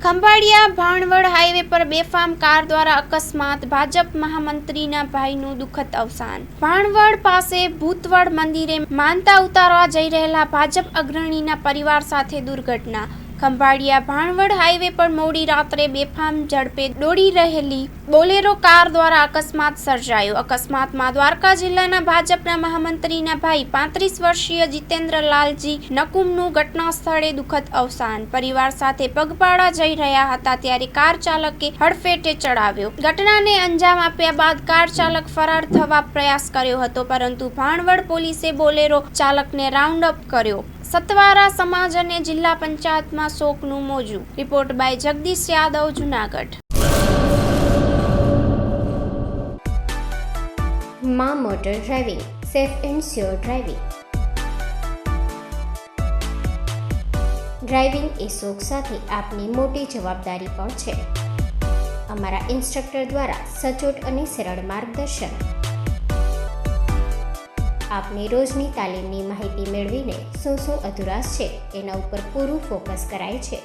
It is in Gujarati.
ખંભાળિયા ભાણવડ હાઈવે પર બેફામ કાર દ્વારા અકસ્માત, ભાજપ મહામંત્રીના ભાઈનું દુઃખદ અવસાન। ભાણવડ પાસે ભૂતવડ મંદિરે માનતા ઉતારવા જઈ રહેલા ભાજપ અગ્રણીના પરિવાર સાથે દુર્ઘટના। ખંભાળિયા ભાણવડ હાઈવે પર મોડી રાત્રે બેફામ ઝડપે દોડી રહેલી બોલેરો કાર દ્વારા અકસ્માત સર્જાયો। અકસ્માતમાં દ્વારકા જિલ્લાના ભાજપના મહામંત્રીના ભાઈ 35 વર્ષીય જીતેન્દ્ર લાલજી નકુમનું ઘટના સ્થળે દુઃખદ અવસાન। પરિવાર સાથે પગપાળા જઈ રહ્યા હતા ત્યારે કાર ચાલકે હડફેટે ચડાવ્યો। ઘટનાને અંજામ આપ્યા બાદ કાર ચાલક ફરાર થવા પ્રયાસ કર્યો હતો, પરંતુ ભાણવડ પોલીસે બોલેરો ચાલકને રાઉન્ડ અપ કર્યો। સતવારા સમાજ અને જિલ્લા પંચાયતમાં શોકનું મોજું। Report by Jagdish Yadav, Junagadh. માં motor driving, safe and sure driving. Driving એ શોખ સાથે આપની મોટી જવાબદારી પણ છે। અમારા ઇન્સ્ટ્રક્ટર દ્વારા સચોટ અને સરળ માર્ગદર્શન। આપની રોજની તાલીમની માહિતી મેળવીને શું અધુરાશ છે એના ઉપર પૂરું ફોકસ કરાય છે।